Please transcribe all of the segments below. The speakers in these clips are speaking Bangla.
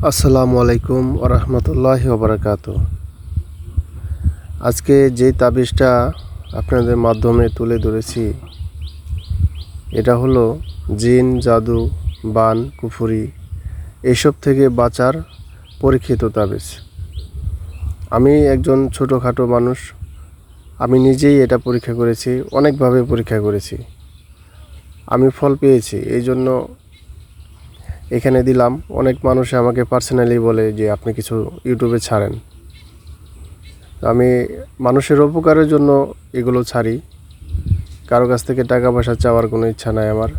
আসসালামু আলাইকুম ওরহমতুল্লাহি ওবরাকাতু। আজকে যে তাবিজটা আপনাদের মাধ্যমে তুলে ধরেছি, এটা হলো জিন, জাদু, বান, কুফুরি এইসব থেকে বাঁচার পরীক্ষিত তাবিজ। আমি একজন ছোটোখাটো মানুষ, আমি নিজেই এটা পরীক্ষা করেছি, অনেকভাবে পরীক্ষা করেছি, আমি ফল পেয়েছি, এই জন্য এখানে দিলাম। অনেক মানুষ আমাকে পার্সোনালি বলে যে আপনি কিছু ইউটিউবে ছাড়েন। আমি মানুষের উপকারের জন্য এগুলো ছাড়ি, কারো কাছ থেকে টাকা পয়সা চাওয়ার কোনো ইচ্ছা নাই আমার।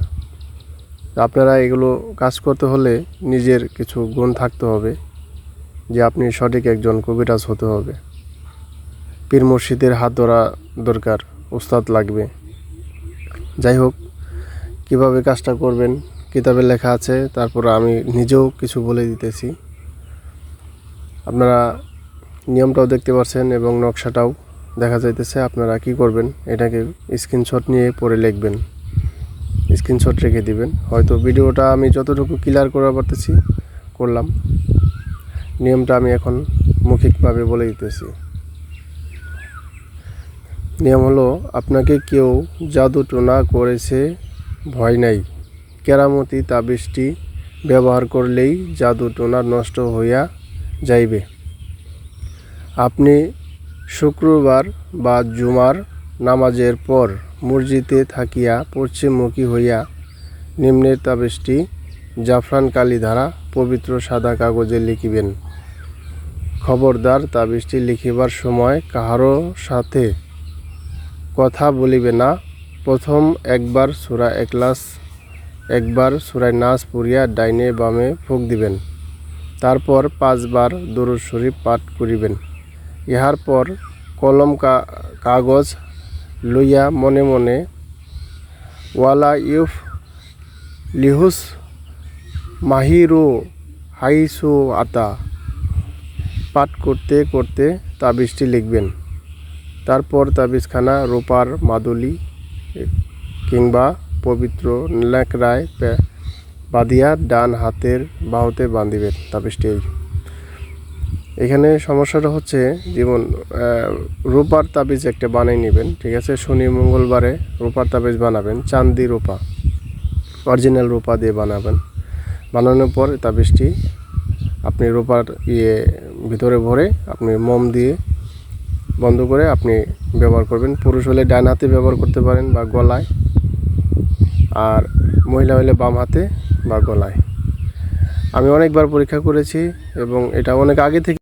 আপনারা এগুলো কাজ করতে হলে নিজের কিছু গুণ থাকতে হবে, যে আপনি সঠিক একজন কবিরাজ হতে হবে, পীর মুর্শিদের হাত ধরা দরকার, উস্তাদ লাগবে। যাই হোক, কীভাবে কাজটা করবেন কিতাবে লেখা আছে, তারপর আমি নিজেও কিছু বলে দিতেছি। আপনারা নিয়মটাও দেখতে পাচ্ছেন এবং নকশাটাও দেখা যাইতেছে। আপনারা কি করবেন, এটাকে স্ক্রিনশট নিয়ে পরে লিখবেন, স্ক্রিনশট রেখে দিবেন। হয়তো ভিডিওটা আমি যতটুকু ক্লিয়ার করা পারতেছি করলাম। নিয়মটা আমি এখন মৌখিকভাবে বলে দিতেছি। নিয়ম হলো, আপনাকে কেউ জাদু টোনা করেছে ভয় নাই, কেরামতি তাবিজটি ব্যবহার করলেই জাদু টোনা নষ্ট হইয়া যাইবে। আপনি শুক্রবার বা জুমার নামাজের পর মসজিদে থাকিয়া পশ্চিমমুখী হইয়া নিম্নের তাবিজটি জাফরান কালি দ্বারা পবিত্র সাদা কাগজে লিখিবেন। খবরদার, তাবিজটি লিখিবার সময় কাহারও সাথে কথা বলিবে না। প্রথম একবার সূরা ইখলাস, একবার সূরা নাস পড়িয়া ডাইনে বামে ফুঁক দিবেন। তারপর 5 বার দরুদ শরীফ পাঠ করিবেন। ইহার পর কলম কাগজ লইয়া মনে মনে ওয়ালা ইউফ লিহুস মাহিরু হাইসু আতা পাঠ করতে করতে তাবিজটি লিখবেন। তারপর তাবিজখানা রূপার মাদুলি কিংবা পবিত্র ন্যাকড়ায় বাঁধিয়া ডান হাতের বাহুতে বাঁধিবেন তাবিজটি। এখানে সমস্যাটা হচ্ছে, যেমন রূপার তাবিজ একটা বানিয়ে নেবেন, ঠিক আছে। শনি মঙ্গলবারে রূপার তাবিজ বানাবেন, চাঁদি রূপা, অরিজিনাল রূপা দিয়ে বানাবেন। বানানোর পর তাবিজটি আপনি রূপার ভিতরে ভরে আপনি মোম দিয়ে বন্ধ করে আপনি ব্যবহার করবেন। পুরুষ হলে ডান হাতে ব্যবহার করতে পারেন বা গলায়, আর মহিলা হলে বাম হাতে বা গলায়। আমি অনেকবার পরীক্ষা করেছি এবং এটা অনেক আগে থেকে